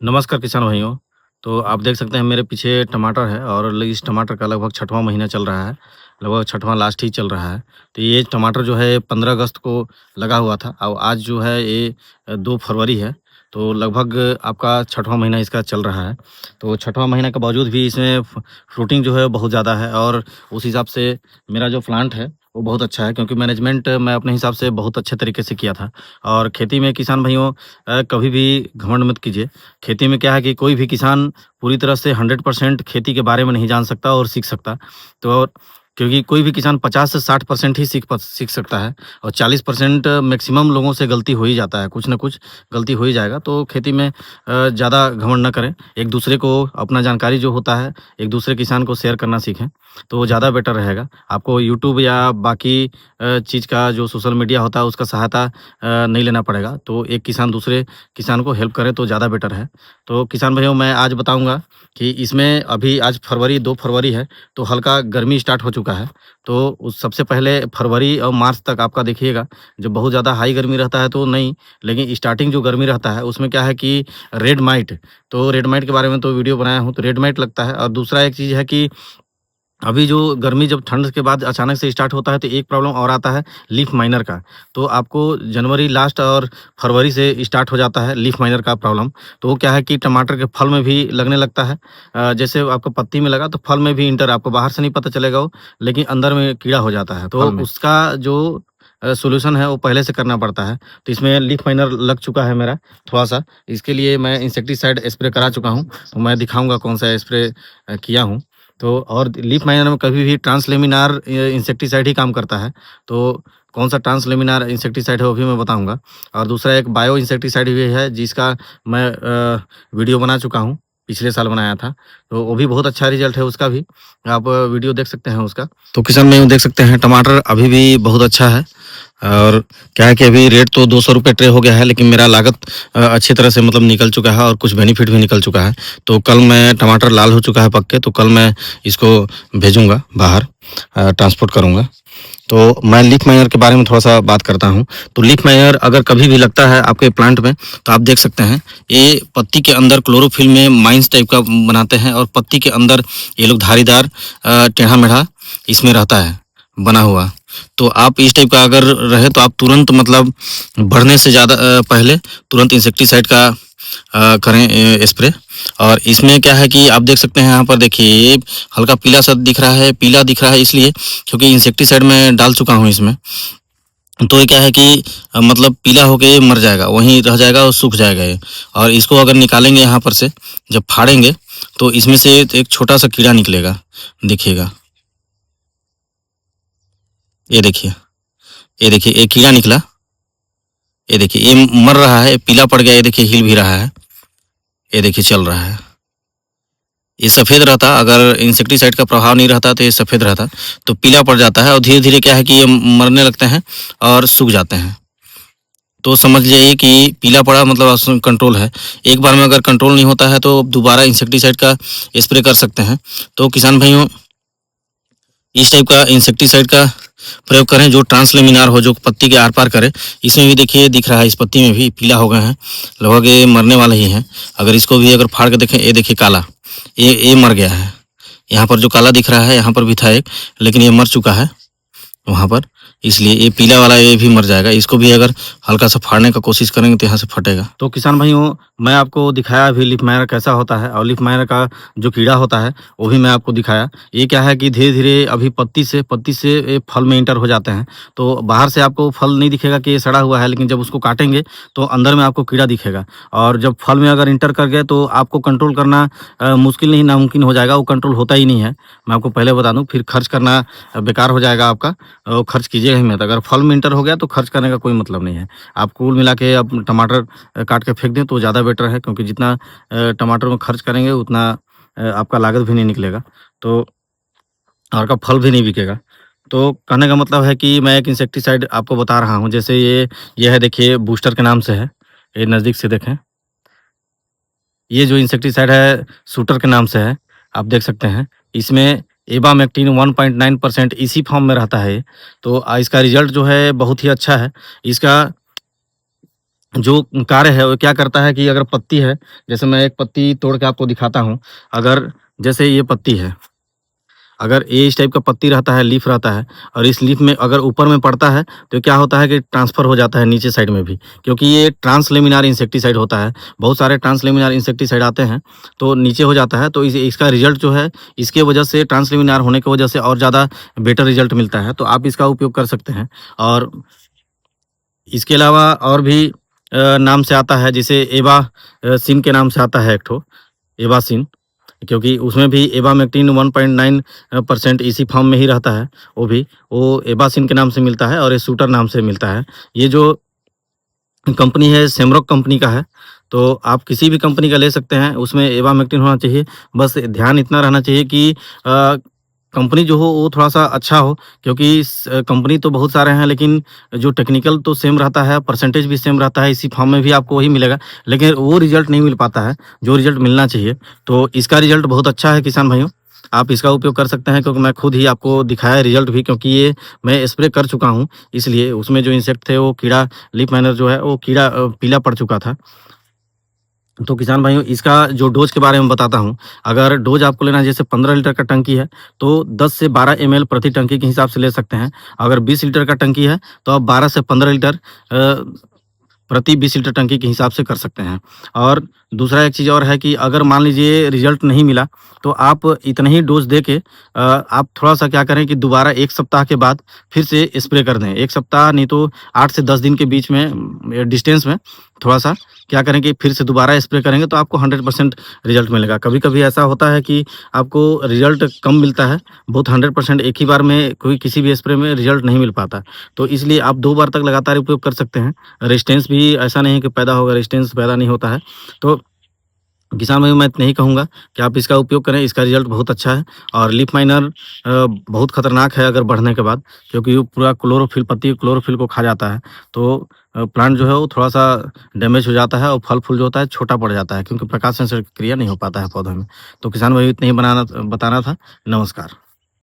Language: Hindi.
नमस्कार किसान भाइयों। तो आप देख सकते हैं मेरे पीछे टमाटर है और इस टमाटर का लगभग छठवां महीना चल रहा है। लगभग छठवां लास्ट ही चल रहा है। तो ये टमाटर जो है 15 अगस्त को लगा हुआ था और आज जो है ये 2 फरवरी है। तो लगभग आपका छठवां महीना इसका चल रहा है। तो छठवां महीने के बावजूद भी इसमें फ्रूटिंग जो है बहुत ज़्यादा है और उस हिसाब से मेरा जो प्लांट है वो बहुत अच्छा है, क्योंकि मैनेजमेंट मैं अपने हिसाब से बहुत अच्छे तरीके से किया था। और खेती में किसान भाइयों कभी भी घमंड मत कीजिए। खेती में क्या है कि कोई भी किसान पूरी तरह से 100% खेती के बारे में नहीं जान सकता और सीख सकता। तो क्योंकि कोई भी किसान 50 से 60% ही सीख सकता है और 40% मैक्सिमम लोगों से गलती हो ही जाता है, कुछ ना कुछ गलती हो ही जाएगा। तो खेती में ज़्यादा घमंड ना करें, एक दूसरे को अपना जानकारी जो होता है, एक दूसरे किसान को शेयर करना सीखें, तो वो ज़्यादा बेटर रहेगा। आपको यूट्यूब या बाकी चीज़ का जो सोशल मीडिया होता है उसका सहायता नहीं लेना पड़ेगा। तो एक किसान दूसरे किसान को हेल्प करे तो ज़्यादा बेटर है। तो किसान भाइयों, मैं आज बताऊँगा कि इसमें अभी आज फरवरी 2 फरवरी है, तो हल्का गर्मी स्टार्ट हो चुका है। तो उस सबसे पहले फरवरी और मार्च तक आपका देखिएगा, जब बहुत ज़्यादा हाई गर्मी रहता है तो नहीं, लेकिन स्टार्टिंग जो गर्मी रहता है उसमें क्या है कि रेड माइट, तो रेड माइट के बारे में तो वीडियो बनाया हूँ, तो रेड माइट लगता है। और दूसरा एक चीज़ है कि अभी जो गर्मी जब ठंड के बाद अचानक से स्टार्ट होता है तो एक प्रॉब्लम और आता है लीफ माइनर का। तो आपको जनवरी लास्ट और फरवरी से स्टार्ट हो जाता है लीफ माइनर का प्रॉब्लम। तो वो क्या है कि टमाटर के फल में भी लगने लगता है। जैसे आपको पत्ती में लगा तो फल में भी इंटर, आपको बाहर से नहीं पता चलेगा वो, लेकिन अंदर में कीड़ा हो जाता है। तो उसका जो सॉल्यूशन है वो पहले से करना पड़ता है। तो इसमें लीफ माइनर लग चुका है मेरा थोड़ा-सा। इसके लिए मैं इंसेक्टिसाइड स्प्रे करा चुका हूँ। तो मैं दिखाऊँगा कौन सा स्प्रे किया हूँ। तो और लीफ माइनर में कभी भी ट्रांसलेमिनार इंसेक्टिसाइड ही काम करता है। तो कौन सा ट्रांसलेमिनार इंसेक्टिसाइड है वो भी मैं बताऊँगा। और दूसरा एक बायो इंसेक्टिसाइड भी है जिसका मैं वीडियो बना चुका हूँ, पिछले साल बनाया था। तो वो भी बहुत अच्छा रिज़ल्ट है उसका भी, आप वीडियो देख सकते हैं उसका। तो किसान भाइयों देख सकते हैं टमाटर अभी भी बहुत अच्छा है। और क्या है कि अभी रेट तो ₹200 ट्रे हो गया है, लेकिन मेरा लागत अच्छी तरह से मतलब निकल चुका है और कुछ बेनिफिट भी निकल चुका है। तो कल मैं टमाटर लाल हो चुका है पक के, तो कल मैं इसको भेजूँगा बाहर, ट्रांसपोर्ट करूँगा। तो मैं लीफ माइनर के बारे में थोड़ा-सा बात करता हूँ। तो लीफ माइनर अगर कभी भी लगता है आपके प्लांट में, तो आप देख सकते हैं, ये पत्ती के अंदर क्लोरोफिल में माइंस टाइप का बनाते हैं और पत्ती के अंदर ये लोग धारीदार टेढ़ा-मेढ़ा इसमें रहता है बना हुआ। तो आप इस टाइप का अगर रहे तो आप तुरंत मतलब बढ़ने से ज़्यादा पहले तुरंत इंसेक्टिसाइड का करें स्प्रे। और इसमें क्या है कि आप देख सकते हैं, यहाँ पर देखिए ये हल्का पीला सा दिख रहा है, पीला दिख रहा है इसलिए क्योंकि इंसेक्टिसाइड मैं डाल चुका हूँ इसमें। तो ये क्या है कि मतलब पीला होके ये मर जाएगा, वहीं रह जाएगा और सूख जाएगा ये। और इसको अगर निकालेंगे यहाँ पर से, जब फाड़ेंगे तो इसमें से एक छोटा सा कीड़ा निकलेगा, देखिएगा। ये देखिए, ये देखिए, एक कीड़ा निकला। ये देखिए, ये मर रहा है, पीला पड़ गया, ये देखिए हिल भी रहा है। ये देखिए चल रहा है। ये सफ़ेद रहता, अगर इंसेक्टिसाइड का प्रभाव नहीं रहता तो ये सफ़ेद रहता, तो पीला पड़ जाता है और धीरे-धीरे क्या है कि ये मरने लगते हैं और सूख जाते हैं। तो समझ जाइए कि पीला पड़ा मतलब कंट्रोल है। एक बार में अगर कंट्रोल नहीं होता है तो दोबारा इंसेक्टिसाइड का स्प्रे कर सकते हैं। तो किसान भाइयों, इस टाइप का इंसेक्टिसाइड का प्रयोग करें जो ट्रांसलेमिनार हो, जो पत्ती के आर-पार करे। इसमें भी देखिए दिख रहा है, इस पत्ती में भी पीला हो गए हैं, लगभग ये मरने वाले ही हैं। अगर इसको भी अगर फाड़ के देखें, ये देखिए काला, ये मर गया है। यहाँ पर जो काला दिख रहा है यहाँ पर भी था एक, लेकिन ये मर चुका है वहाँ पर, इसलिए ये पीला वाला ये भी मर जाएगा। इसको भी अगर हल्का सा फाड़ने का कोशिश करेंगे तो यहाँ से फटेगा। तो किसान भाइयों, मैं आपको दिखाया अभी लीफ माइनर कैसा होता है और लीफ माइनर का जो कीड़ा होता है वो भी मैं आपको दिखाया। ये क्या है कि धीरे-धीरे अभी पत्ती से ये फल में एंटर हो जाते हैं। तो बाहर से आपको फल नहीं दिखेगा कि ये सड़ा हुआ है, लेकिन जब उसको काटेंगे तो अंदर में आपको कीड़ा दिखेगा। और जब फल में अगर एंटर कर गए तो आपको कंट्रोल करना मुश्किल नहीं नामुमकिन हो जाएगा, वो कंट्रोल होता ही नहीं है। मैं आपको पहले बता दूँ, फिर खर्च करना बेकार हो जाएगा आपका, खर्च कीजिएगा ही मत। अगर फल में एंटर हो गया तो खर्च करने का कोई मतलब नहीं है। आप कुल मिला के आप टमाटर काट के फेंक दें तो ज़्यादा बेटर है, क्योंकि जितना टमाटर में खर्च करेंगे उतना आपका लागत भी नहीं निकलेगा, तो और आपका फल भी नहीं बिकेगा। तो कहने का मतलब है कि मैं एक इंसेक्टिसाइड आपको बता रहा हूँ, जैसे ये है, देखिए बूस्टर के नाम से है, ये नज़दीक से देखें। ये जो इंसेक्टिसाइड है शूटर के नाम से है, आप देख सकते हैं। इसमें इबामेक्टिन 1.9% इसी फॉर्म में रहता है ये। तो इसका रिज़ल्ट जो है बहुत ही अच्छा है। इसका जो कार्य है वो क्या करता है कि अगर पत्ती है, जैसे मैं एक पत्ती तोड़ के आपको दिखाता हूँ। अगर जैसे ये पत्ती है, अगर ये इस टाइप का पत्ती रहता है, लीफ रहता है और इस लीफ में अगर ऊपर में पड़ता है, तो क्या होता है कि ट्रांसफ़र हो जाता है नीचे साइड में भी, क्योंकि ये ट्रांसलेमिनार इंसेक्टिसाइड होता है। बहुत सारे ट्रांसलेमिनार इंसेक्टिसाइड आते हैं, तो नीचे हो जाता है, तो इसका रिज़ल्ट जो है, इसके वजह से ट्रांसलेमिनार होने की वजह से और ज़्यादा बेटर रिज़ल्ट मिलता है, तो आप इसका उपयोग कर सकते हैं। और इसके अलावा और भी नाम से आता है, जैसे एवा सिन के नाम से आता है एक ठो, एवासिन, क्योंकि उसमें भी एवामेक्टिन 1.9 परसेंट इसी फॉर्म में ही रहता है। वो एबासिन के नाम से मिलता है और ये शूटर नाम से मिलता है। ये जो कंपनी है सेमरोक कंपनी का है, तो आप किसी भी कंपनी का ले सकते हैं, उसमें एवामेक्टिन होना चाहिए। बस ध्यान इतना रहना चाहिए कि कंपनी जो हो वो थोड़ा-सा अच्छा हो, क्योंकि कंपनी तो बहुत सारे हैं, लेकिन जो टेक्निकल तो सेम रहता है, परसेंटेज भी सेम रहता है, इसी फॉर्म में भी आपको वही मिलेगा, लेकिन वो रिज़ल्ट नहीं मिल पाता है, जो रिज़ल्ट मिलना चाहिए। तो इसका रिज़ल्ट बहुत अच्छा है किसान भाइयों, आप इसका उपयोग कर सकते हैं, क्योंकि मैं खुद ही आपको दिखाया है रिज़ल्ट भी, क्योंकि ये मैं स्प्रे कर चुका हूँ, इसलिए उसमें जो इंसेक्ट थे वो कीड़ा, लीफ माइनर जो है वो कीड़ा पीला पड़ चुका था। तो किसान भाइयों, इसका जो डोज़ के बारे में बताता हूँ। अगर डोज़ आपको लेना है, जैसे 15 लीटर का टंकी है, तो 10 से 12 एमएल प्रति टंकी के हिसाब से ले सकते हैं। अगर 20 लीटर का टंकी है, तो आप 12 से 15 लीटर प्रति 20 लीटर टंकी के हिसाब से कर सकते हैं। और दूसरा एक चीज़ और है कि अगर मान लीजिए रिज़ल्ट नहीं मिला, तो आप इतना ही डोज़ दे के आप थोड़ा-सा क्या करें कि दोबारा 1 सप्ताह के बाद फिर से स्प्रे कर दें। 1 सप्ताह नहीं तो 8 से 10 दिन के बीच में डिस्टेंस में थोड़ा-सा क्या करें कि फिर से दोबारा स्प्रे करेंगे, तो आपको 100% रिज़ल्ट मिलेगा। कभी-कभी ऐसा होता है कि आपको रिज़ल्ट कम मिलता है, बहुत 100% एक ही बार में कोई किसी भी स्प्रे में रिज़ल्ट नहीं मिल पाता। तो इसलिए आप 2 बार तक लगातार उपयोग कर सकते हैं। रेजिस्टेंस भी ऐसा नहीं है कि पैदा होगा, रेजिस्टेंस पैदा नहीं होता है। तो किसान भाइयों, मैं इतना ही कहूँगा कि आप इसका उपयोग करें, इसका रिज़ल्ट बहुत अच्छा है। और लीफ माइनर बहुत खतरनाक है अगर बढ़ने के बाद, क्योंकि वो पूरा क्लोरोफिल, पत्ती के क्लोरोफिल को खा जाता है। तो प्लांट जो है वो थोड़ा-सा डैमेज हो जाता है और फल-फूल जो होता है छोटा पड़ जाता है, क्योंकि प्रकाश संश्लेषण क्रिया नहीं हो पाता है पौधों में। तो किसान भाइयों, इतना ही बताना था। नमस्कार।